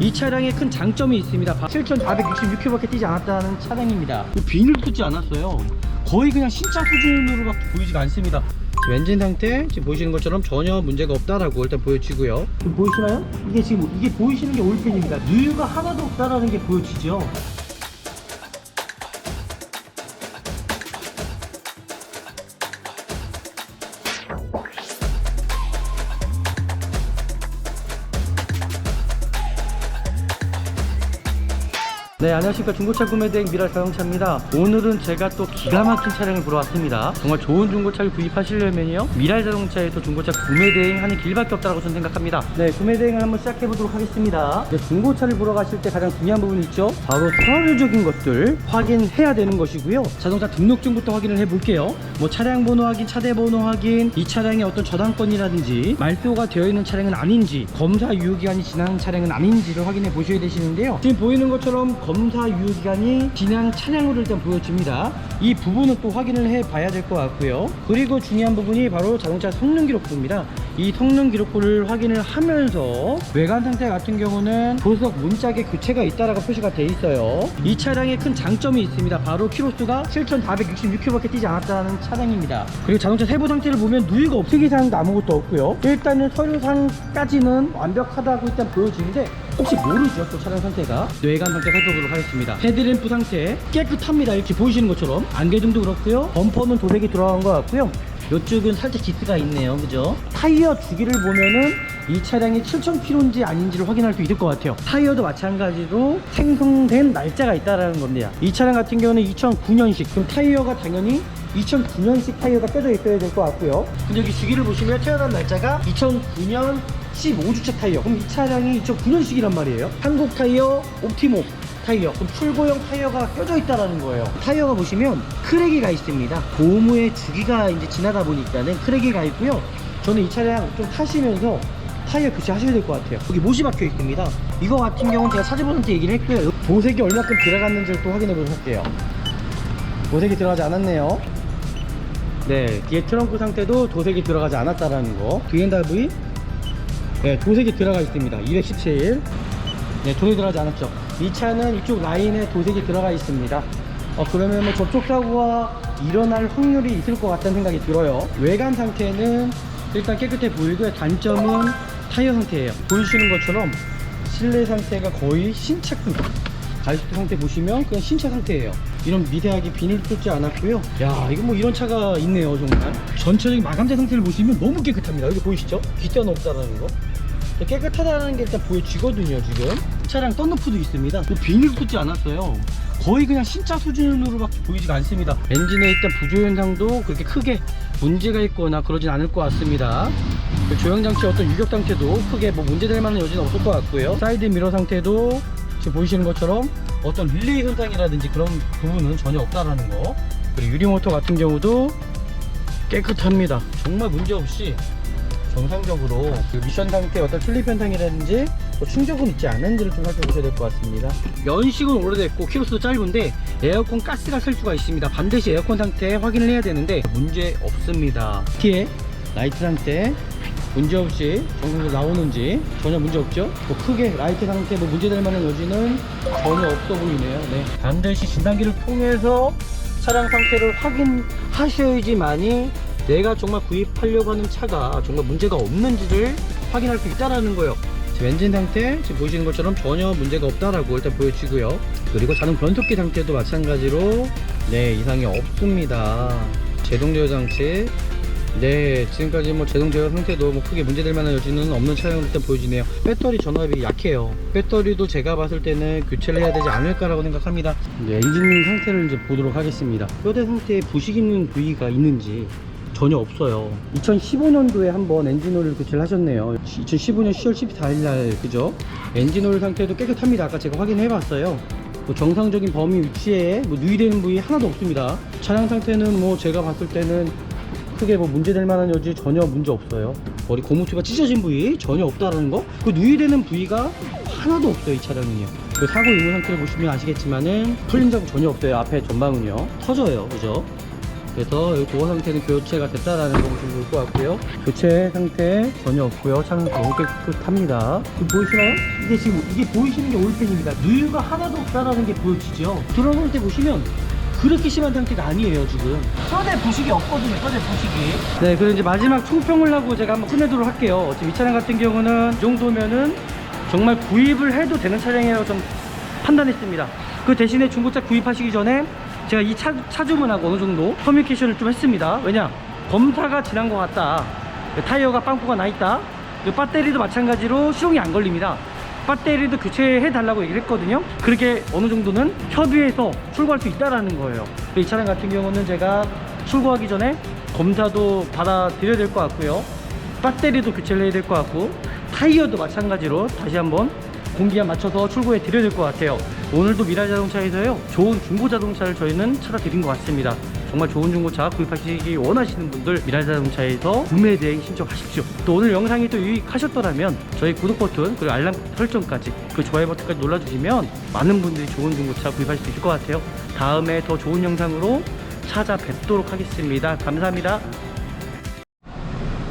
이 차량의 큰 장점이 있습니다. 7,466km밖에 뛰지 않았다는 차량입니다. 비닐도 뜯지 않았어요. 거의 그냥 신차 수준으로밖에 보이지가 않습니다. 지금 엔진 상태 지금 보시는 것처럼 전혀 문제가 없다라고 일단 보여지고요. 지금 보이시나요? 이게 지금 이게 보이시는 게 올펜입니다. 누유가 하나도 없다라는 게 보여지죠. 네, 안녕하십니까. 중고차 구매대행 미라 자동차입니다. 오늘은 제가 또 기가 막힌 차량을 보러 왔습니다. 정말 좋은 중고차를 구입하시려면요, 미라 자동차에서 중고차 구매대행 하는 길밖에 없다고 저는 생각합니다. 네, 구매대행을 한번 시작해 보도록 하겠습니다. 네, 중고차를 보러 가실 때 가장 중요한 부분이 있죠. 바로 서류적인 것들 확인해야 되는 것이고요. 자동차 등록증부터 확인을 해 볼게요. 뭐 차량 번호 확인, 차대 번호 확인, 이 차량의 어떤 저당권이라든지 말소가 되어 있는 차량은 아닌지, 검사 유효기간이 지난 차량은 아닌지를 확인해 보셔야 되시는데요. 지금 보이는 것처럼 검사 유효기간이 지난 차량으로 일단 보여집니다. 이 부분은 또 확인을 해 봐야 될 것 같고요. 그리고 중요한 부분이 바로 자동차 성능 기록부입니다. 이 성능 기록부를 확인을 하면서 외관 상태 같은 경우는 도석 문짝에 교체가 있다라고 표시가 돼 있어요. 이 차량의 큰 장점이 있습니다. 바로 키로수가 7,466km밖에 뛰지 않았다는 차량입니다. 그리고 자동차 세부 상태를 보면 누유가 없으기 사항도 아무것도 없고요. 일단은 서류상까지는 완벽하다고 일단 보여지는데 혹시 모르죠, 또 차량 상태가. 외관 상태 살펴보도록 하겠습니다. 헤드램프 상태 깨끗합니다. 이렇게 보이시는 것처럼 안개등도 그렇고요. 범퍼는 도색이 들어간 것 같고요. 이쪽은 살짝 기스가 있네요, 그죠? 타이어 주기를 보면은 이 차량이 7,000km인지 아닌지를 확인할 수 있을 것 같아요. 타이어도 마찬가지로 생성된 날짜가 있다라는 겁니다. 이 차량 같은 경우는 2009년식, 그럼 타이어가 당연히 2009년식 타이어가 껴져 있어야 될 것 같고요. 근데 여기 주기를 보시면 태어난 날짜가 2009년 15주차 타이어. 그럼 이 차량이 2009년식이란 말이에요. 한국 타이어 옵티모 타이어, 그럼 출고형 타이어가 껴져 있다라는 거예요. 타이어가 보시면 크랙이 가 있습니다. 고무의 주기가 이제 지나다 보니까는 크랙이 가 있고요. 저는 이 차량 좀 타시면서 타이어 교체하셔야 될 것 같아요. 여기 못이 박혀 있습니다. 이거 같은 경우는 제가 차주분한테 얘기를 했고요. 도색이 얼마큼 들어갔는지를 또 확인해 보도록 할게요. 도색이 들어가지 않았네요. 네, 뒤에 트렁크 상태도 도색이 들어가지 않았다라는 거. V&W 네, 도색이 들어가 있습니다. 217. 네, 도색이 들어가지 않았죠. 이 차는 이쪽 라인에 도색이 들어가 있습니다. 그러면 뭐 접촉사고가 일어날 확률이 있을 것 같다는 생각이 들어요. 외관 상태는 일단 깨끗해 보이고요. 단점은 타이어 상태예요. 보이시는 것처럼 실내 상태가 거의 신차급. 가이스트 상태 보시면 그냥 신차 상태예요. 이런 미세하게 비닐 뜯지 않았고요. 야, 이거 뭐 이런 차가 있네요, 정말. 전체적인 마감재 상태를 보시면 너무 깨끗합니다. 여기 보이시죠? 빗자는 없다라는 거. 깨끗하다는 게 일단 보여지거든요. 지금 차량 썬루프도 있습니다. 또 비닐 뜯지 않았어요. 거의 그냥 신차 수준으로밖에 보이지가 않습니다. 엔진에 일단 부조 현상도 그렇게 크게 문제가 있거나 그러진 않을 것 같습니다. 조향장치 어떤 유격 상태도 크게 뭐 문제될 만한 여지는 없을 것 같고요. 사이드 미러 상태도 지금 보이시는 것처럼 어떤 릴레이 현상이라든지 그런 부분은 전혀 없다라는 거. 그리고 유리모터 같은 경우도 깨끗합니다. 정말 문제없이 정상적으로 그 미션 상태 어떤 슬립 현상이라든지 또 충격은 있지 않은지를 좀 살펴보셔야 될 것 같습니다. 연식은 오래됐고 키로수도 짧은데 에어컨 가스가 셀 수가 있습니다. 반드시 에어컨 상태 확인을 해야 되는데 문제 없습니다. 뒤에 라이트 상태 문제없이 정상적으로 나오는지 전혀 문제 없죠. 뭐 크게 라이트 상태 뭐 문제될 만한 여지는 전혀 없어 보이네요. 네, 반드시 진단기를 통해서 차량 상태를 확인하셔야지만이 내가 정말 구입하려고 하는 차가 정말 문제가 없는지를 확인할 수 있다라는 거예요. 지금 엔진 상태 지금 보시는 것처럼 전혀 문제가 없다라고 일단 보여지고요. 그리고 자동 변속기 상태도 마찬가지로 네, 이상이 없습니다. 제동 제어 장치 네, 지금까지 뭐 제동 제어 상태도 뭐 크게 문제될 만한 여지는 없는 차량으로 일단 보여지네요. 배터리 전압이 약해요. 배터리도 제가 봤을 때는 교체를 해야 되지 않을까라고 생각합니다. 이제 엔진 상태를 이제 보도록 하겠습니다. 뼈대 상태에 부식 있는 부위가 있는지 전혀 없어요. 2015년도에 한번 엔진오일 교체를 하셨네요. 2015년 10월 14일날 그죠? 엔진오일 상태도 깨끗합니다. 아까 제가 확인해 봤어요. 뭐 정상적인 범위 위치에 뭐 누이되는 부위 하나도 없습니다. 차량 상태는 뭐 제가 봤을 때는 크게 뭐 문제될 만한 여지 전혀 문제 없어요. 머리 고무투가 찢어진 부위 전혀 없다라는 거. 그 누이되는 부위가 하나도 없어요, 이 차량은요. 그 사고 이후 상태를 보시면 아시겠지만은 풀린 자국 전혀 없어요. 앞에 전방은요 터져요, 그죠? 그래서 이 도어 상태는 교체가 됐다라는 거 보시면 좋을 것 같고요. 교체 상태 전혀 없고요. 차는 너무 깨끗합니다. 지금 보이시나요? 이게 지금 이게 보이시는 게 올펜입니다. 누유가 하나도 없다라는 게 보여지죠. 들어볼 때 보시면 그렇게 심한 상태가 아니에요. 지금 뼈대 부식이 없거든요. 뼈대 부식이. 네, 그리고 이제 마지막 총평을 하고 제가 한번 끝내도록 할게요. 지금 이 차량 같은 경우는 이 정도면은 정말 구입을 해도 되는 차량이라고 좀 판단했습니다. 그 대신에 중고차 구입하시기 전에 제가 이 차 주문하고 어느 정도 커뮤니케이션을 좀 했습니다. 왜냐, 검사가 지난 것 같다, 타이어가 빵꾸가 나 있다, 배터리도 마찬가지로 시동이 안 걸립니다. 배터리도 교체해 달라고 얘기를 했거든요. 그렇게 어느 정도는 협의해서 출고할 수 있다라는 거예요. 이 차량 같은 경우는 제가 출고하기 전에 검사도 받아드려야 될 것 같고요, 배터리도 교체를 해야 될 것 같고, 타이어도 마찬가지로 다시 한번 공기압 맞춰서 출고해 드려야 될 것 같아요. 오늘도 미라자동차에서요, 좋은 중고자동차를 저희는 찾아드린 것 같습니다. 정말 좋은 중고차 구입하시기 원하시는 분들 미라자동차에서 구매 대행 신청하십시오. 또 오늘 영상이 또 유익하셨더라면 저희 구독 버튼 그리고 알람 설정까지, 그 좋아요 버튼까지 눌러주시면 많은 분들이 좋은 중고차 구입하실 수 있을 것 같아요. 다음에 더 좋은 영상으로 찾아뵙도록 하겠습니다. 감사합니다.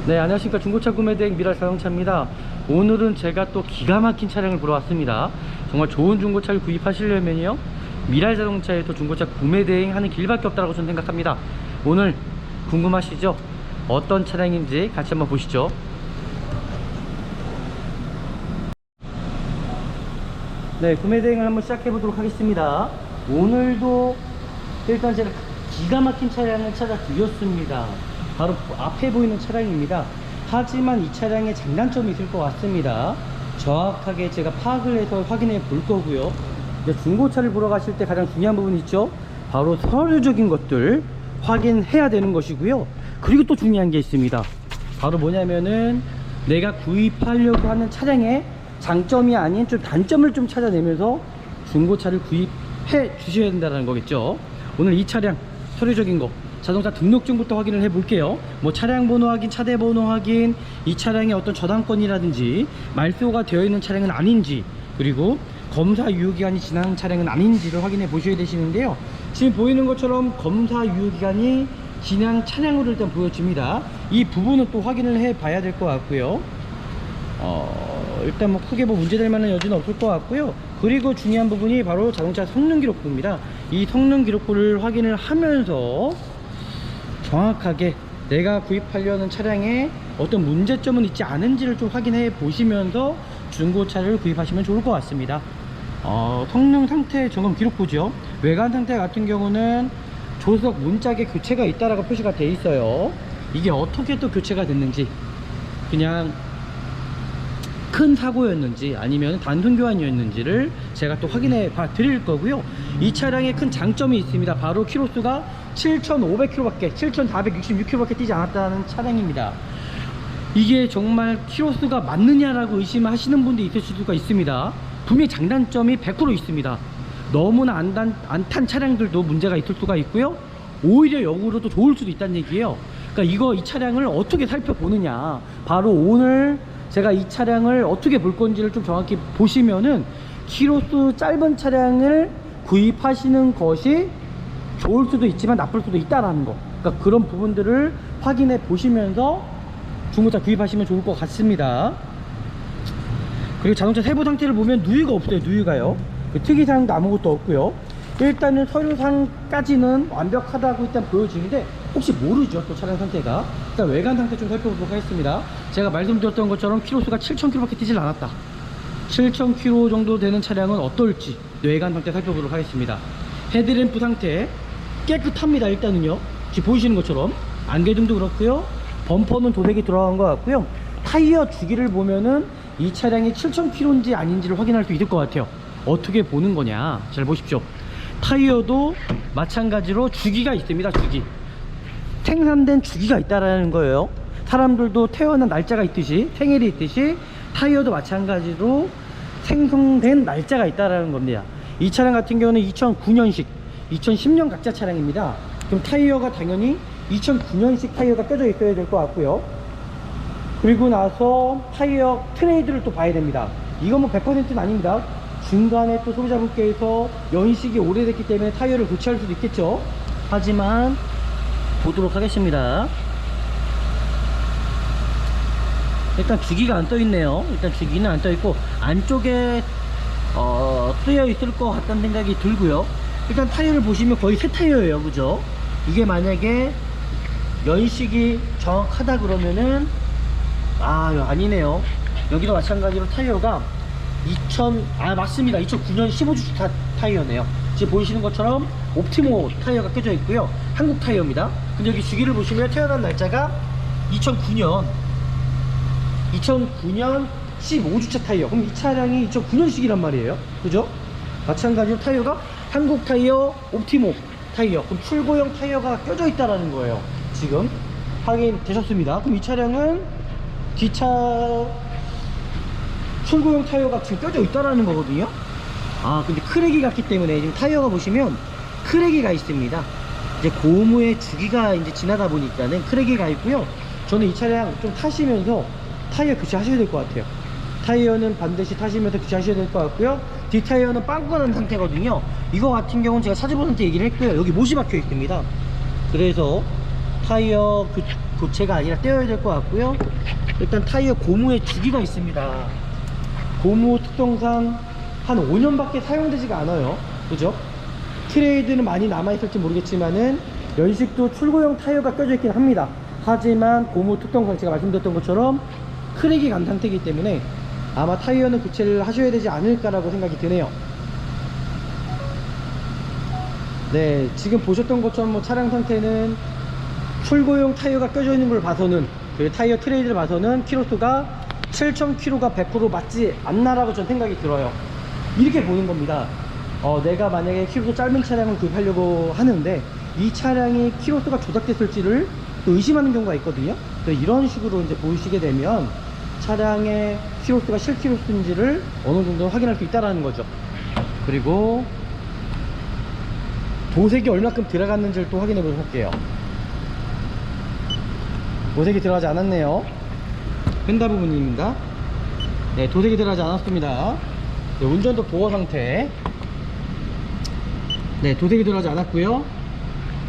네, 안녕하십니까. 중고차 구매 대행 미라자동차입니다. 오늘은 제가 또 기가 막힌 차량을 보러 왔습니다. 정말 좋은 중고차를 구입하시려면요, 미라자동차에서 중고차 구매 대행 하는 길밖에 없다고 저는 생각합니다. 오늘 궁금하시죠? 어떤 차량인지 같이 한번 보시죠. 네, 구매 대행을 한번 시작해 보도록 하겠습니다. 오늘도 일단 제가 기가 막힌 차량을 찾아드렸습니다. 바로 앞에 보이는 차량입니다. 하지만 이 차량에 장단점이 있을 것 같습니다. 정확하게 제가 파악을 해서 확인해 볼 거고요. 중고차를 보러 가실 때 가장 중요한 부분이 있죠. 바로 서류적인 것들 확인해야 되는 것이고요. 그리고 또 중요한 게 있습니다. 바로 뭐냐면은 내가 구입하려고 하는 차량의 장점이 아닌 좀 단점을 좀 찾아내면서 중고차를 구입해 주셔야 된다는 거겠죠. 오늘 이 차량 서류적인 거, 자동차 등록증부터 확인을 해 볼게요. 뭐 차량 번호 확인, 차대 번호 확인, 이 차량의 어떤 저당권이라든지 말소가 되어 있는 차량은 아닌지, 그리고 검사 유효기간이 지난 차량은 아닌지를 확인해 보셔야 되시는데요. 지금 보이는 것처럼 검사 유효기간이 지난 차량으로 일단 보여집니다. 이 부분은 또 확인을 해 봐야 될 것 같고요. 일단 뭐 크게 뭐 문제될 만한 여지는 없을 것 같고요. 그리고 중요한 부분이 바로 자동차 성능 기록부입니다. 이 성능 기록부를 확인을 하면서 정확하게 내가 구입하려는 차량에 어떤 문제점은 있지 않은지를 좀 확인해 보시면서 중고차를 구입하시면 좋을 것 같습니다. 성능 상태 점검 기록부죠. 외관 상태 같은 경우는 조석 문짝에 교체가 있다라고 표시가 돼 있어요. 이게 어떻게 또 교체가 됐는지, 그냥 큰 사고였는지 아니면 단순 교환이었는지를 제가 또 확인해 봐 드릴 거고요. 이 차량에 큰 장점이 있습니다. 바로 키로수가 7,500km밖에 7,466km밖에 뛰지 않았다는 차량입니다. 이게 정말 키로수가 맞느냐라고 의심하시는 분들이 있을 수가 있습니다. 분명히 장단점이 100% 있습니다. 너무나 안 탄 차량들도 문제가 있을 수가 있고요, 오히려 역으로도 좋을 수도 있다는 얘기예요. 그러니까 이 차량을 어떻게 살펴보느냐, 바로 오늘 제가 이 차량을 어떻게 볼 건지를 좀 정확히 보시면은 키로수 짧은 차량을 구입하시는 것이 좋을 수도 있지만 나쁠 수도 있다라는 거, 그러니까 그런 부분들을 확인해 보시면서 중고차 구입하시면 좋을 것 같습니다. 그리고 자동차 세부 상태를 보면 누유가 없어요. 누유가요, 그 특이사항도 아무것도 없고요. 일단은 서류상까지는 완벽하다고 일단 보여지는데 혹시 모르죠, 또 차량 상태가. 일단 외관 상태 좀 살펴보도록 하겠습니다. 제가 말씀드렸던 것처럼 키로수가 7,000km밖에 뛰질 않았다. 7,000km 정도 되는 차량은 어떨지 외관 상태 살펴보도록 하겠습니다. 헤드램프 상태 깨끗합니다. 일단은요, 지금 보이시는 것처럼 안개등도 그렇고요, 범퍼는 도색이 들어간 것 같고요. 타이어 주기를 보면은 이 차량이 7,000km인지 아닌지를 확인할 수 있을 것 같아요. 어떻게 보는 거냐, 잘 보십시오. 타이어도 마찬가지로 주기가 있습니다. 주기, 생산된 주기가 있다라는 거예요. 사람들도 태어난 날짜가 있듯이, 생일이 있듯이 타이어도 마찬가지로 생성된 날짜가 있다라는 겁니다. 이 차량 같은 경우는 2009년식 2010년 각자 차량입니다. 그럼 타이어가 당연히 2009년식 타이어가 껴져 있어야 될 것 같고요. 그리고 나서 타이어 트레이드를 또 봐야 됩니다. 이건 뭐 100%는 아닙니다. 중간에 또 소비자분께서 연식이 오래됐기 때문에 타이어를 교체할 수도 있겠죠. 하지만 보도록 하겠습니다. 일단 주기가 안 떠 있네요. 일단 주기는 안 떠 있고 안쪽에 쓰여 있을 것 같다는 생각이 들고요. 일단 타이어를 보시면 거의 새 타이어예요, 그죠? 이게 만약에 연식이 정확하다 그러면은 아니네요. 여기도 마찬가지로 타이어가 맞습니다. 2009년 15주차 타이어네요. 지금 보이시는 것처럼 옵티모 타이어가 껴져 있고요. 한국 타이어입니다. 근데 여기 주기를 보시면 태어난 날짜가 2009년 15주차 타이어. 그럼 이 차량이 2009년식이란 말이에요, 그죠? 마찬가지로 타이어가 한국 타이어 옵티모 타이어. 그럼 출고형 타이어가 껴져 있다라는 거예요. 지금 확인되셨습니다. 그럼 이 차량은 뒷차 출고형 타이어가 지금 껴져 있다라는 거거든요. 근데 크랙이 갔기 때문에 지금 타이어가 보시면 크랙이 가 있습니다. 이제 고무의 주기가 이제 지나다 보니까는 크랙이 가 있고요. 저는 이 차량 좀 타시면서 타이어 교체하셔야 될 것 같아요. 타이어는 반드시 타시면서 교체하셔야 될 것 같고요. 뒷 타이어는 빵꾸가 난 상태거든요. 이거 같은 경우는 제가 차주분한테 얘기를 했고요. 여기 못이 박혀 있습니다. 그래서 타이어 교체가 아니라 떼어야 될 것 같고요. 일단 타이어 고무의 주기가 있습니다. 고무 특성상 한 5년밖에 사용되지가 않아요, 그죠? 트레이드는 많이 남아있을지 모르겠지만은 연식도 출고형 타이어가 껴져 있긴 합니다. 하지만 고무 특성상 제가 말씀드렸던 것처럼 크랙이 간 상태이기 때문에 아마 타이어는 교체를 하셔야 되지 않을까라고 생각이 드네요. 네, 지금 보셨던 것처럼 차량 상태는 출고용 타이어가 껴져 있는 걸 봐서는, 그 타이어 트레이드를 봐서는 키로수가 7,000km가 100% 맞지 않나라고 전 생각이 들어요. 이렇게 보는 겁니다. 내가 만약에 키로수 짧은 차량을 구입하려고 하는데 이 차량이 키로수가 조작됐을지를 또 의심하는 경우가 있거든요. 이런 식으로 이제 보시게 되면 차량의 키로수가 실키로수인지를 어느 정도 확인할 수 있다라는 거죠. 그리고 도색이 얼마큼 들어갔는지를 또 확인해 볼게요. 도색이 들어가지 않았네요. 펜다 부분입니다. 네, 도색이 들어가지 않았습니다. 네, 운전석 도어 상태. 네, 도색이 들어가지 않았고요.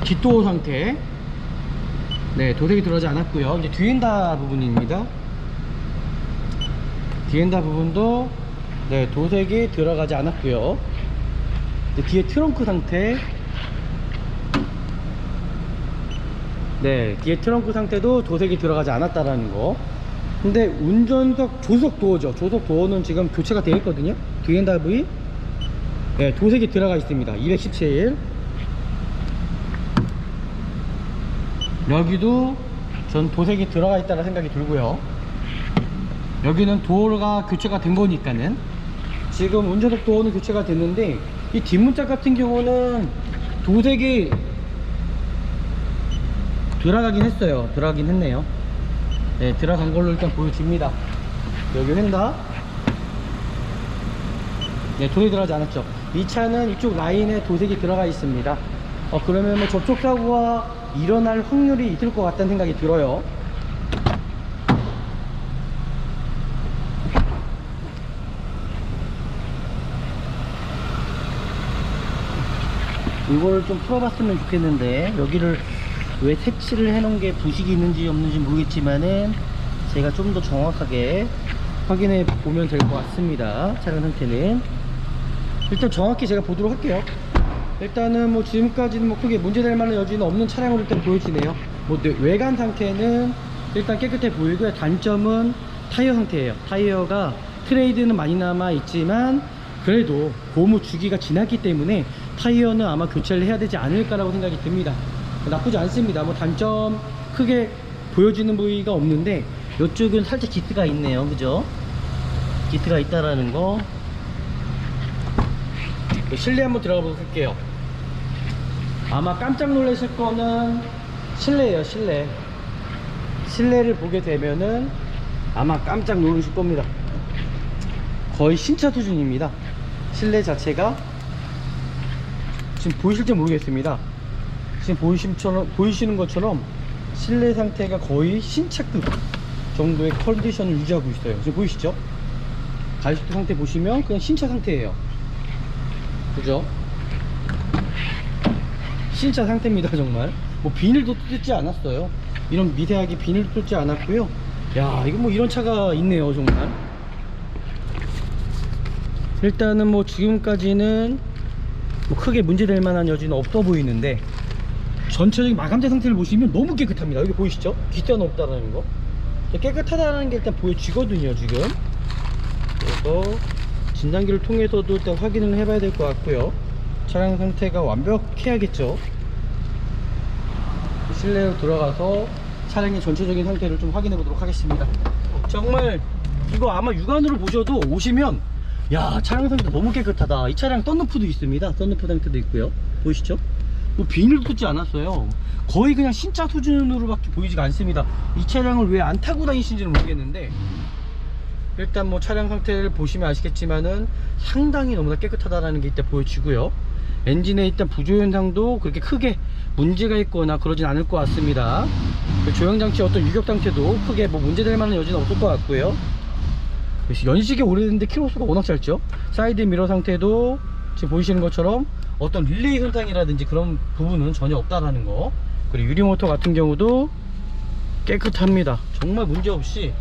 뒷도어 상태. 네, 도색이 들어가지 않았고요. 이제 뒤엔다 부분입니다. 뒤엔다 부분도 네, 도색이 들어가지 않았고요. 뒤에 트렁크 상태. 네, 뒤에 트렁크 상태도 도색이 들어가지 않았다라는 거. 근데 운전석 조석 도어죠. 조석 도어는 지금 교체가 되어 있거든요. D&W 네, 도색이 들어가 있습니다. 217. 여기도 전 도색이 들어가 있다는 생각이 들고요. 여기는 도어가 교체가 된 거니까는 지금 운전석 도어는 교체가 됐는데 이 뒷문짝 같은 경우는 도색이 들어가긴 했어요. 들어가긴 했네요. 네, 들어간 걸로 일단 보여집니다. 여기 휀다. 네, 도색이 들어가지 않았죠. 이 차는 이쪽 라인에 도색이 들어가 있습니다. 그러면 뭐 접촉 사고가 일어날 확률이 있을 것 같다는 생각이 들어요. 이걸 좀 풀어봤으면 좋겠는데 여기를 왜 색칠을 해놓은 게 부식이 있는지 없는지 모르겠지만은 제가 좀 더 정확하게 확인해 보면 될 것 같습니다. 차량 상태는 일단 정확히 제가 보도록 할게요. 일단은 뭐 지금까지는 뭐 크게 문제될 만한 여지는 없는 차량으로 일단 보여지네요. 뭐 외관 상태는 일단 깨끗해 보이고요. 단점은 타이어 상태예요. 타이어가 트레이드는 많이 남아 있지만 그래도 고무 주기가 지났기 때문에 타이어는 아마 교체를 해야 되지 않을까라고 생각이 듭니다. 나쁘지 않습니다. 뭐 단점 크게 보여지는 부위가 없는데 이쪽은 살짝 기스가 있네요, 그죠? 기스가 있다라는 거. 실내 한번 들어가 보도록 할게요. 아마 깜짝 놀라실 거는 실내예요. 실내를 보게 되면은 아마 깜짝 놀라실 겁니다. 거의 신차 수준입니다. 실내 자체가 지금 보이실지 모르겠습니다. 지금 보이시는 것처럼 실내 상태가 거의 신차급 정도의 컨디션을 유지하고 있어요. 지금 보이시죠? 가이스트 상태 보시면 그냥 신차 상태예요. 그죠? 신차 상태입니다. 정말 뭐 비닐도 뜯지 않았어요. 이런 미세하게 비닐도 뜯지 않았고요. 야, 이거 뭐 이런 차가 있네요 정말. 일단은 뭐 지금까지는 뭐 크게 문제될 만한 여지는 없어 보이는데, 전체적인 마감재 상태를 보시면 너무 깨끗합니다. 여기 보이시죠? 기스가 없다라는 거. 깨끗하다는 게 일단 보여지거든요 지금. 그래서 진단기를 통해서도 일단 확인을 해봐야 될 것 같고요. 차량 상태가 완벽해야겠죠. 실내로 들어가서 차량의 전체적인 상태를 좀 확인해 보도록 하겠습니다. 정말 이거 아마 육안으로 보셔도 오시면, 야, 차량 상태 너무 깨끗하다. 이 차량 썬루프도 있습니다. 썬루프 상태도 있고요. 보이시죠? 뭐 비닐도 뜯지 않았어요. 거의 그냥 신차 수준으로밖에 보이지가 않습니다. 이 차량을 왜 안 타고 다니시는지는 모르겠는데, 일단 뭐 차량 상태를 보시면 아시겠지만은 상당히 너무나 깨끗하다라는 게 일단 보여지고요. 엔진에 일단 부조 현상도 그렇게 크게 문제가 있거나 그러진 않을 것 같습니다. 조향장치 어떤 유격 상태도 크게 뭐 문제될 만한 여지는 없을 것 같고요. 연식이 오래됐는데 키로수가 워낙 짧죠. 사이드 미러 상태도 지금 보이시는 것처럼 어떤 릴레이 현상이라든지 그런 부분은 전혀 없다라는 거. 그리고 유리모터 같은 경우도 깨끗합니다. 정말 문제없이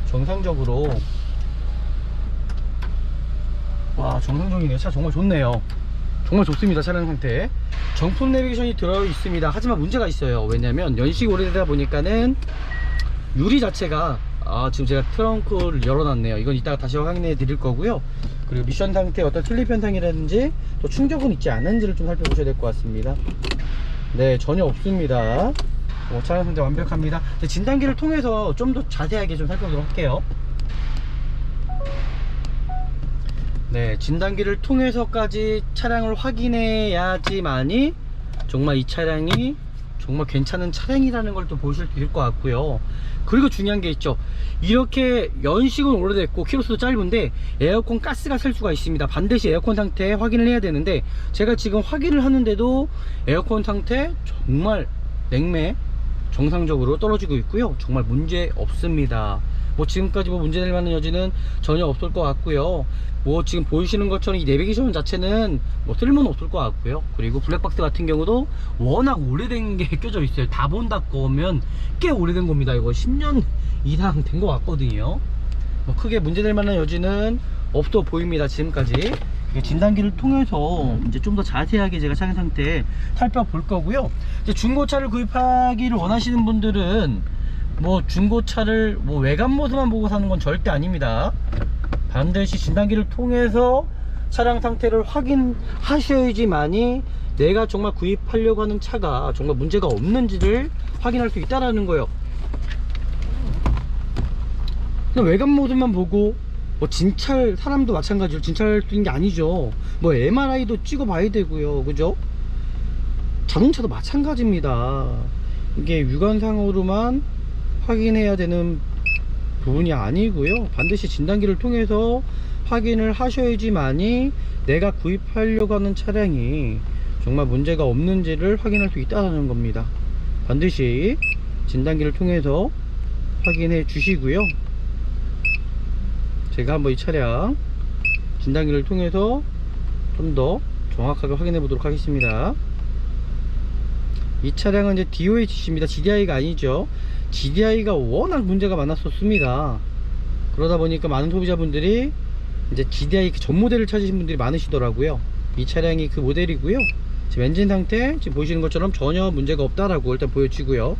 정상적으로, 와, 정상적이네요. 차 정말 좋네요. 정말 좋습니다. 차량 상태. 정품 내비게이션이 들어 있습니다. 하지만 문제가 있어요. 왜냐면 연식이 오래되다 보니까는 유리 자체가, 지금 제가 트렁크를 열어놨네요. 이건 이따가 다시 확인해 드릴 거고요. 그리고 미션 상태 어떤 슬립 현상이라든지 또 충격은 있지 않은지를 좀 살펴보셔야 될 것 같습니다. 네, 전혀 없습니다. 차량 상태 완벽합니다. 진단기를 통해서 좀 더 자세하게 좀 살펴보도록 할게요. 네, 진단기를 통해서까지 차량을 확인해야지만이 정말 이 차량이 정말 괜찮은 차량이라는 걸 또 보실 수 있을 것 같고요. 그리고 중요한 게 있죠. 이렇게 연식은 오래됐고 키로수도 짧은데 에어컨 가스가 셀 수가 있습니다. 반드시 에어컨 상태 확인을 해야 되는데, 제가 지금 확인을 하는데도 에어컨 상태 정말 냉매 정상적으로 떨어지고 있고요. 정말 문제 없습니다. 뭐 지금까지 뭐 문제될 만한 여지는 전혀 없을 것 같고요. 뭐 지금 보이시는 것처럼 이 내비게이션 자체는 뭐 쓸모는 없을 것 같고요. 그리고 블랙박스 같은 경우도 워낙 오래된 게 껴져 있어요. 다 본다 거면 꽤 오래된 겁니다. 이거 10년 이상 된 것 같거든요. 뭐 크게 문제될 만한 여지는 없어 보입니다. 지금까지. 진단기를 통해서 이제 좀 더 자세하게 제가 차량 상태 살펴볼 거고요. 이제 중고차를 구입하기를 원하시는 분들은 뭐 중고차를 뭐 외관 모습만 보고 사는 건 절대 아닙니다. 반드시 진단기를 통해서 차량 상태를 확인하셔야지만이 내가 정말 구입하려고 하는 차가 정말 문제가 없는지를 확인할 수 있다라는 거예요. 그냥 외관 모습만 보고 뭐 진찰, 사람도 마찬가지로 진찰할 수 있는 게 아니죠. 뭐 MRI도 찍어 봐야 되고요. 그죠? 자동차도 마찬가지입니다. 이게 육안상으로만 확인해야 되는 부분이 아니고요. 반드시 진단기를 통해서 확인을 하셔야지만이 내가 구입하려고 하는 차량이 정말 문제가 없는지를 확인할 수 있다는 겁니다. 반드시 진단기를 통해서 확인해 주시고요. 제가 한번 이 차량 진단기를 통해서 좀 더 정확하게 확인해 보도록 하겠습니다. 이 차량은 이제 DOHC입니다. GDI가 아니죠. GDI가 워낙 문제가 많았었습니다. 그러다 보니까 많은 소비자분들이 이제 GDI 전 모델을 찾으신 분들이 많으시더라고요. 이 차량이 그 모델이고요. 지금 엔진 상태 지금 보시는 것처럼 전혀 문제가 없다라고 일단 보여지고요.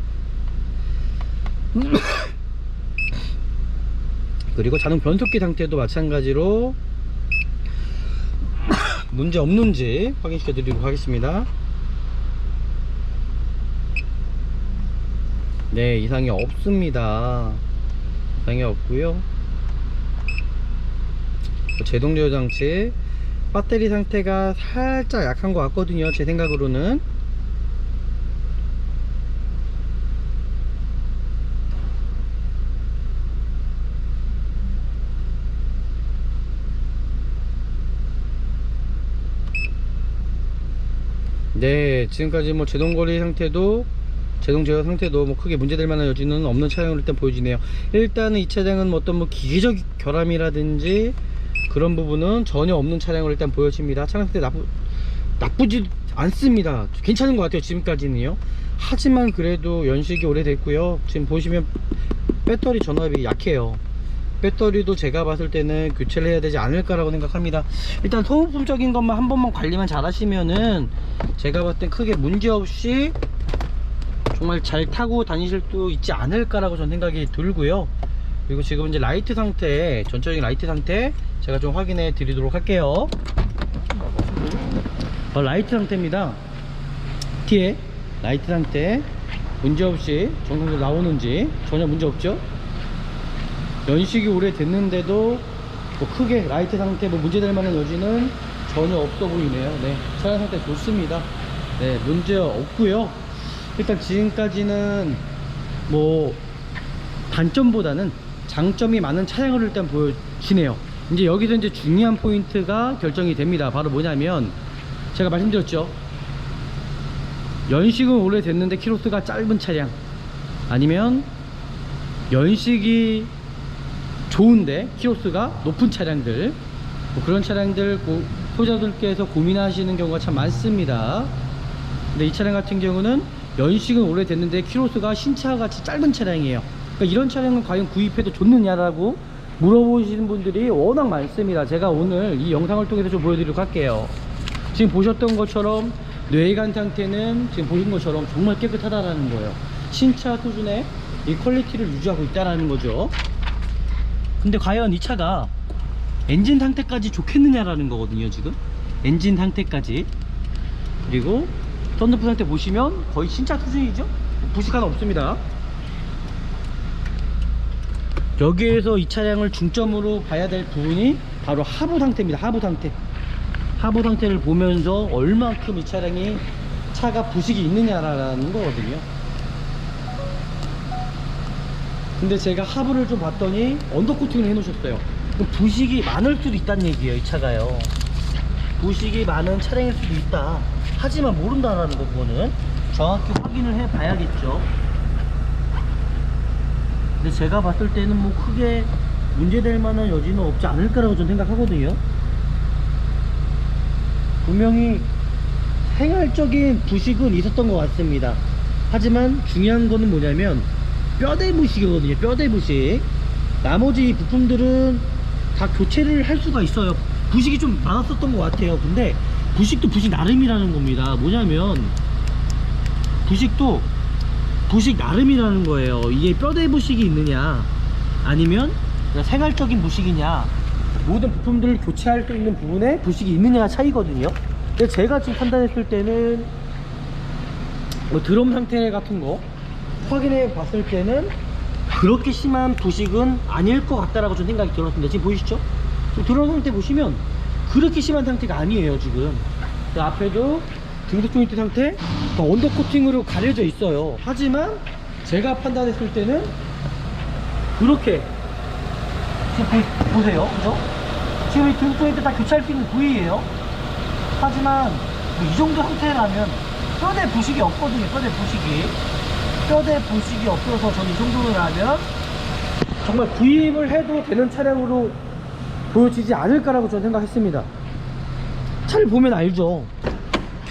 그리고 자동 변속기 상태도 마찬가지로 문제 없는지 확인시켜 드리도록 하겠습니다. 네, 이상이 없습니다. 이상이 없고요. 제동제어 장치 배터리 상태가 살짝 약한 것 같거든요. 제 생각으로는. 네, 지금까지 뭐 제동거리 상태도 제동 제어 상태도 뭐 크게 문제될 만한 여지는 없는 차량으로 일단 보여지네요. 일단은 이 차량은 뭐 어떤 뭐 기계적 결함이라든지 그런 부분은 전혀 없는 차량으로 일단 보여집니다. 차량 상태 나쁘지 않습니다. 괜찮은 것 같아요. 지금까지는요. 하지만 그래도 연식이 오래됐고요. 지금 보시면 배터리 전압이 약해요. 배터리도 제가 봤을 때는 교체를 해야 되지 않을까라고 생각합니다. 일단 소모품적인 것만 한 번만 관리만 잘 하시면은 제가 봤을 땐 크게 문제없이 정말 잘 타고 다니실 수 있지 않을까라고 저는 생각이 들고요. 그리고 지금 이제 라이트 상태, 전체적인 라이트 상태 제가 좀 확인해 드리도록 할게요. 라이트 상태입니다. 뒤에 라이트 상태 문제없이 정상적으로 나오는지 전혀 문제없죠. 연식이 오래됐는데도 뭐 크게 라이트 상태 뭐 문제될 만한 여지는 전혀 없어 보이네요. 네, 차량 상태 좋습니다. 네, 문제 없고요. 일단 지금까지는 뭐 단점보다는 장점이 많은 차량을 일단 보여지네요. 이제 여기서 이제 중요한 포인트가 결정이 됩니다. 바로 뭐냐면 제가 말씀드렸죠. 연식은 오래됐는데 키로수가 짧은 차량, 아니면 연식이 좋은데 키로수가 높은 차량들, 뭐 그런 차량들 소비자들께서 고민하시는 경우가 참 많습니다. 근데 이 차량 같은 경우는 연식은 오래됐는데 키로수가 신차와 같이 짧은 차량이에요. 그러니까 이런 차량은 과연 구입해도 좋느냐라고 물어보시는 분들이 워낙 많습니다. 제가 오늘 이 영상을 통해서 좀 보여드리도록 할게요. 지금 보셨던 것처럼 뇌관 상태는 지금 보신 것처럼 정말 깨끗하다라는 거예요. 신차 수준의 이 퀄리티를 유지하고 있다라는 거죠. 근데 과연 이 차가 엔진 상태까지 좋겠느냐라는 거거든요. 지금 엔진 상태까지, 그리고 썬루프 상태 보시면 거의 신차 수준이죠. 부식 하나 없습니다. 여기에서 이 차량을 중점으로 봐야 될 부분이 바로 하부 상태입니다. 하부 상태. 하부 상태를 보면서 얼만큼 이 차량이 차가 부식이 있느냐라는 거거든요. 근데 제가 하부를 좀 봤더니 언더코팅을 해 놓으셨어요. 그럼 부식이 많을 수도 있다는 얘기예요. 이 차가요, 부식이 많은 차량일 수도 있다. 하지만 모른다라는 거, 그거는 정확히 확인을 해 봐야겠죠. 근데 제가 봤을 때는 뭐 크게 문제될 만한 여지는 없지 않을까라고 저는 생각하거든요. 분명히 생활적인 부식은 있었던 것 같습니다. 하지만 중요한 거는 뭐냐면 뼈대 부식이거든요. 뼈대 부식. 나머지 이 부품들은 다 교체를 할 수가 있어요. 부식이 좀 많았었던 것 같아요. 근데 부식도 부식 나름이라는 겁니다. 뭐냐면 부식도 부식 나름이라는 거예요. 이게 뼈대 부식이 있느냐, 아니면 생활적인 부식이냐, 모든 부품들을 교체할 수 있는 부분에 부식이 있느냐 차이거든요. 근데 제가 지금 판단했을 때는 뭐 드럼 상태 같은 거 확인해 봤을 때는 그렇게 심한 부식은 아닐 것 같다라고 좀 생각이 들었습니다. 지금 보이시죠? 드럼 상태 보시면 그렇게 심한 상태가 아니에요. 지금 그 앞에도 등속 조인트 상태 언더코팅으로 가려져 있어요. 하지만 제가 판단했을 때는 그렇게 지금 보세요, 그죠? 지금 이 등속 조인트 다 교체할 수 있는 부위예요. 하지만 뭐이 정도 상태라면 뼈대 부식이 없거든요. 뼈대 부식이 없어서 저는 이 정도라면 정말 구입을 해도 되는 차량으로 보여지지 않을까라고 저는 생각했습니다. 차를 보면 알죠.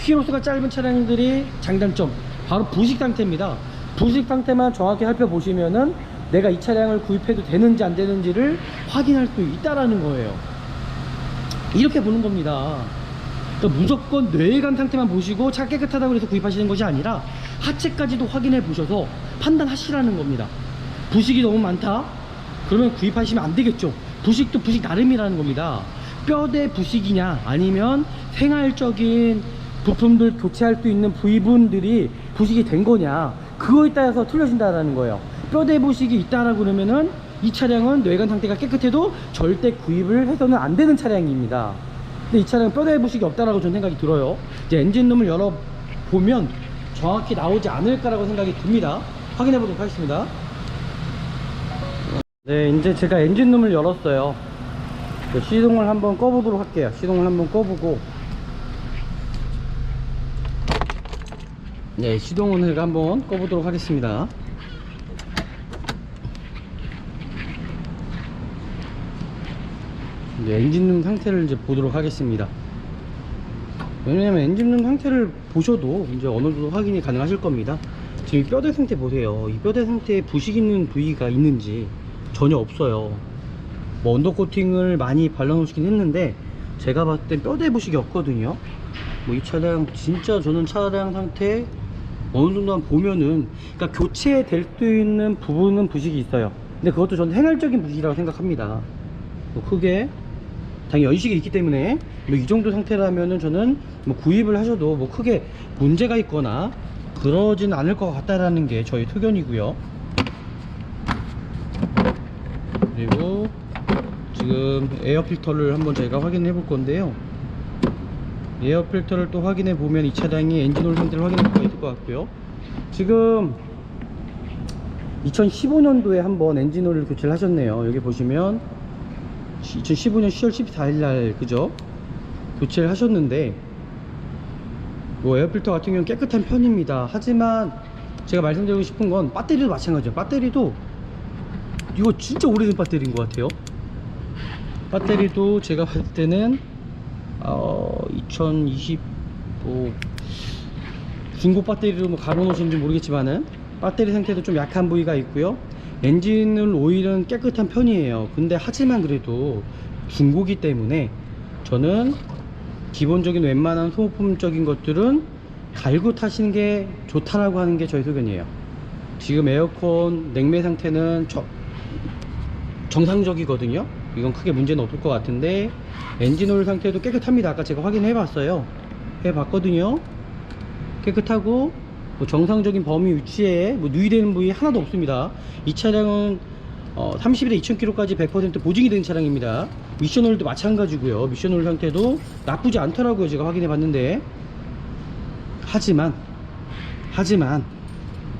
키로수가 짧은 차량들이 장단점 바로 부식 상태입니다. 부식 상태만 정확히 살펴보시면은 내가 이 차량을 구입해도 되는지 안 되는지를 확인할 수 있다라는 거예요. 이렇게 보는 겁니다. 그러니까 무조건 뇌관 상태만 보시고 차 깨끗하다고 해서 구입하시는 것이 아니라 하체까지도 확인해 보셔서 판단하시라는 겁니다. 부식이 너무 많다? 그러면 구입하시면 안 되겠죠. 부식도 부식 나름이라는 겁니다. 뼈대 부식이냐, 아니면 생활적인 부품들 교체할 수 있는 부위분들이 부식이 된 거냐, 그거에 따라서 틀려진다는 거예요. 뼈대 부식이 있다라고 그러면은 이 차량은 뇌관 상태가 깨끗해도 절대 구입을 해서는 안 되는 차량입니다. 근데 이 차량은 뼈대 부식이 없다라고 저는 생각이 들어요. 이제 엔진룸을 열어보면 정확히 나오지 않을까라고 생각이 듭니다. 확인해 보도록 하겠습니다. 네, 이제 제가 엔진룸을 열었어요. 시동을 한번 꺼보도록 할게요. 시동을 한번 꺼보고, 네, 시동을 제가 한번 꺼보도록 하겠습니다. 이제 엔진룸 상태를 이제 보도록 하겠습니다. 왜냐면 엔진룸 상태를 보셔도 이제 어느 정도 확인이 가능하실 겁니다. 지금 이 뼈대 상태 보세요. 이 뼈대 상태에 부식 있는 부위가 있는지 전혀 없어요. 뭐 언더코팅을 많이 발라놓으시긴 했는데 제가 봤을 땐 뼈대 부식이 없거든요. 뭐 이 차량 진짜 저는 차량 상태 어느 정도 보면은, 그러니까 교체될 수 있는 부분은 부식이 있어요. 근데 그것도 저는 행할적인 부식이라고 생각합니다. 뭐 크게 당연히 연식이 있기 때문에 뭐 이 정도 상태라면은 저는 뭐 구입을 하셔도 뭐 크게 문제가 있거나 그러진 않을 것 같다라는 게 저희 의견이고요. 그리고 지금 에어 필터를 한번 저희가 확인해 볼 건데요. 에어 필터를 또 확인해 보면 이 차량이 엔진오일 상태를 확인할 수가 있을 것 같고요. 지금 2015년도에 한번 엔진오일 교체를 하셨네요. 여기 보시면 2015년 10월 14일 날 그죠? 교체를 하셨는데 뭐 에어필터 같은 경우는 깨끗한 편입니다. 하지만 제가 말씀드리고 싶은 건 배터리도 마찬가지예요. 배터리도 이거 진짜 오래된 배터리인 것 같아요. 배터리도 제가 봤을 때는 2025 중고 배터리로 뭐 갈아놓으신지 모르겠지만은 배터리 상태도 좀 약한 부위가 있고요. 엔진을 오일은 깨끗한 편이에요. 근데 하지만 그래도 중고기 때문에 저는 기본적인 웬만한 소모품적인 것들은 갈고 타시는 게 좋다라고 하는 게 저희 의견이에요. 지금 에어컨 냉매 상태는 정상적이거든요. 이건 크게 문제는 없을 것 같은데 엔진오일 상태도 깨끗합니다. 아까 제가 확인해 봤어요. 해봤거든요. 깨끗하고 뭐 정상적인 범위 위치에 뭐 누이되는 부위 하나도 없습니다. 이 차량은 30일에 2000km까지 100% 보증이 된 차량입니다. 미션오일도 마찬가지고요. 미션오일 상태도 나쁘지 않더라고요. 제가 확인해 봤는데 하지만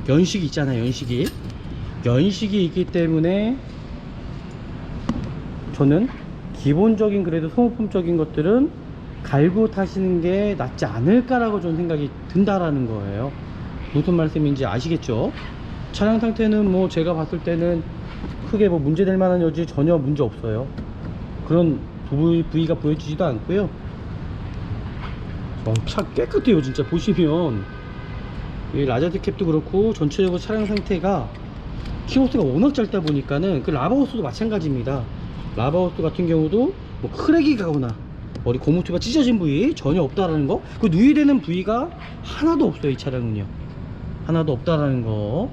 연식이 있잖아요. 연식이 있기 때문에 저는 기본적인 그래도 소모품적인 것들은 갈고 타시는 게 낫지 않을까라고 저는 생각이 든다라는 거예요. 무슨 말씀인지 아시겠죠? 차량 상태는 뭐 제가 봤을 때는 크게 뭐 문제될 만한 여지 전혀 문제 없어요. 그런 부위가 보여지지도 않고요. 차 깨끗해요. 진짜 보시면 이 라자드 캡도 그렇고 전체적으로 차량 상태가 키호스가 워낙 짧다 보니까는 그 라바호스도 마찬가지입니다. 라바호스 같은 경우도 뭐 크랙이 가거나 머리 고무투가 찢어진 부위 전혀 없다라는 거, 그 누이되는 부위가 하나도 없어요. 이 차량은요, 하나도 없다라는 거.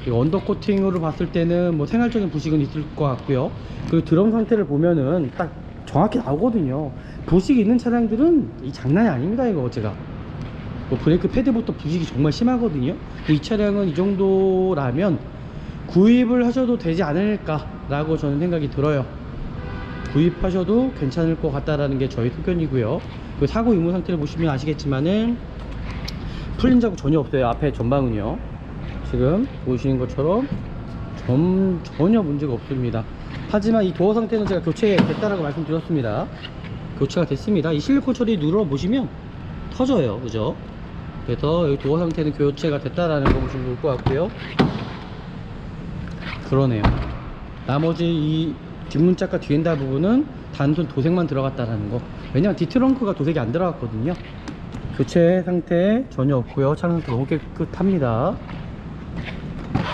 언더코팅으로 봤을 때는 뭐 생활적인 부식은 있을 것 같고요. 그리고 드럼 상태를 보면은 딱 정확히 나오거든요. 부식이 있는 차량들은 이 장난이 아닙니다. 이거 제가 뭐 브레이크 패드부터 부식이 정말 심하거든요. 이 차량은 이 정도라면 구입을 하셔도 되지 않을까 라고 저는 생각이 들어요. 구입하셔도 괜찮을 것 같다라는 게 저희 의견이고요. 그 사고 유무 상태를 보시면 아시겠지만은 풀린 자국 전혀 없어요. 앞에 전방은요, 지금 보시는 것처럼 전혀 문제가 없습니다. 하지만 이 도어 상태는 제가 교체됐다라고 말씀드렸습니다. 교체가 됐습니다. 이 실리콘 처리 눌러보시면 터져요. 그죠? 그래서 여기 도어 상태는 교체가 됐다라는 거 보시면 좋을 것 같고요. 그러네요. 나머지 이 뒷문짝과 뒤엔다 부분은 단순 도색만 들어갔다라는 거. 왜냐면 뒤트렁크가 도색이 안 들어갔거든요. 교체 상태 전혀 없고요. 차량 상태 너무 깨끗합니다.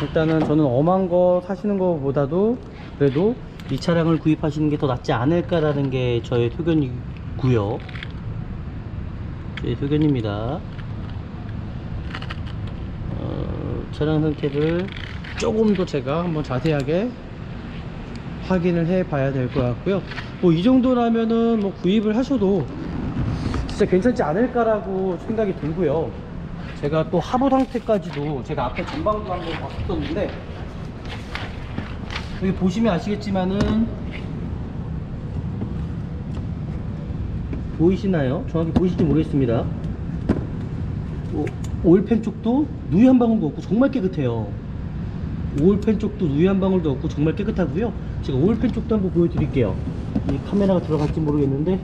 일단은 저는 엄한 거 사시는 것보다도 그래도 이 차량을 구입하시는 게 더 낫지 않을까라는 게 저의 의견이고요. 저의 의견입니다. 차량 상태를 조금 더 제가 한번 자세하게 확인을 해 봐야 될 것 같고요. 뭐 이 정도라면은 뭐 구입을 하셔도 진짜 괜찮지 않을까라고 생각이 들고요. 제가 또 하부 상태까지도 제가 앞에 전방도 한번 봤었는데 여기 보시면 아시겠지만은 보이시나요? 정확히 보이실지 모르겠습니다. 오일팬 쪽도 누이 한 방울도 없고 정말 깨끗해요. 오일팬 쪽도 누이 한 방울도 없고 정말 깨끗하고요. 제가 오일팬 쪽도 한번 보여드릴게요. 이 카메라가 들어갈지 모르겠는데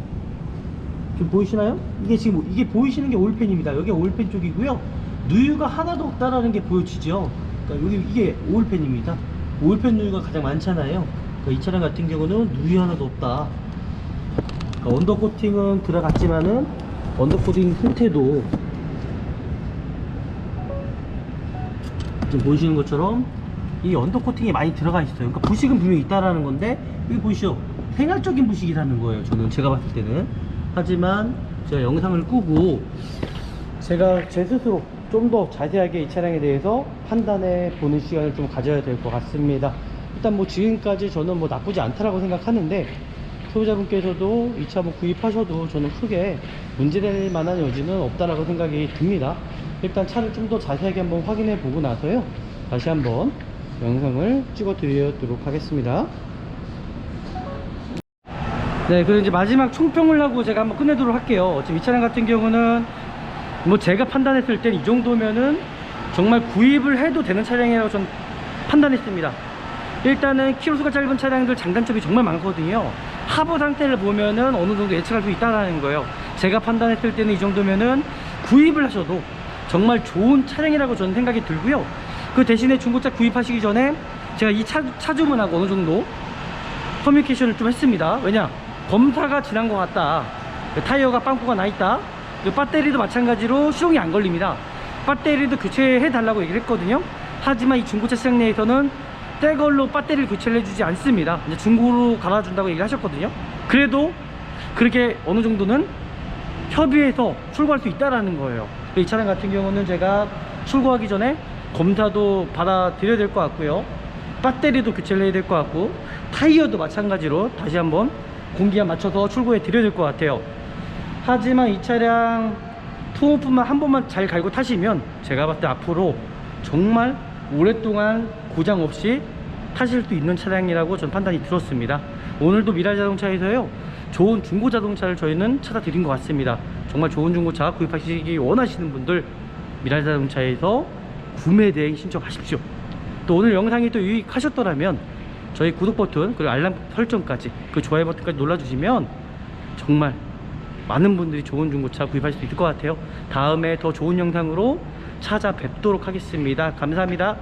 지금 보이시나요? 이게 지금 이게 보이시는 게 오일팬입니다. 여기 오일팬 쪽이고요. 누유가 하나도 없다라는 게 보여지죠. 그러니까 여기 이게 오일팬입니다. 오일팬 누유가 가장 많잖아요. 그러니까 이 차량 같은 경우는 누유 하나도 없다. 그러니까 언더코팅은 들어갔지만은 언더코팅 상태도 지금 보시는 것처럼 이 언더코팅이 많이 들어가 있어요. 그러니까 부식은 분명히 있다라는 건데, 여기 보시죠, 생활적인 부식이라는 거예요. 제가 봤을 때는. 하지만 제가 영상을 끄고 제가 제 스스로 좀 더 자세하게 이 차량에 대해서 판단해 보는 시간을 좀 가져야 될 것 같습니다. 일단 뭐 지금까지 저는 뭐 나쁘지 않다라고 생각하는데, 소유자분께서도 이 차 뭐 구입하셔도 저는 크게 문제될 만한 여지는 없다라고 생각이 듭니다. 일단 차를 좀 더 자세하게 한번 확인해 보고 나서요, 다시 한번 영상을 찍어 드리도록 하겠습니다. 네, 그리고 이제 마지막 총평을 하고 제가 한번 끝내도록 할게요. 지금 이 차량 같은 경우는 뭐 제가 판단했을 땐 이 정도면은 정말 구입을 해도 되는 차량이라고 전 판단했습니다. 일단은 키로수가 짧은 차량들 장단점이 정말 많거든요. 하부 상태를 보면은 어느 정도 예측할 수 있다는 거예요. 제가 판단했을 때는 이 정도면은 구입을 하셔도 정말 좋은 차량이라고 저는 생각이 들고요. 그 대신에 중고차 구입하시기 전에 제가 이 차 주문하고 어느 정도 커뮤니케이션을 좀 했습니다. 왜냐, 검사가 지난 것 같다, 타이어가 빵꾸가 나 있다, 배터리도 마찬가지로 시동이 안 걸립니다. 배터리도 교체해 달라고 얘기를 했거든요. 하지만 이 중고차 시장 내에서는 새 걸로 배터리를 교체를 해주지 않습니다. 이제 중고로 갈아준다고 얘기를 하셨거든요. 그래도 그렇게 어느 정도는 협의해서 출고할 수 있다라는 거예요. 이 차량 같은 경우는 제가 출고하기 전에 검사도 받아드려야 될 것 같고요, 배터리도 교체를 해야 될 것 같고, 타이어도 마찬가지로 다시 한번 공기압 맞춰서 출고해 드려야 될 것 같아요. 하지만 이 차량 투어프만 한 번만 잘 갈고 타시면 제가 봤을 때 앞으로 정말 오랫동안 고장 없이 타실 수 있는 차량이라고 전 판단이 들었습니다. 오늘도 미라이 자동차에서요, 좋은 중고 자동차를 저희는 찾아드린 것 같습니다. 정말 좋은 중고차 구입하시기 원하시는 분들 미라이 자동차에서 구매 대행 신청하십시오. 또 오늘 영상이 또 유익하셨더라면 저희 구독 버튼 그리고 알람 설정까지, 그 좋아요 버튼까지 눌러주시면 정말 많은 분들이 좋은 중고차 구입하실 수 있을 것 같아요. 다음에 더 좋은 영상으로 찾아뵙도록 하겠습니다. 감사합니다.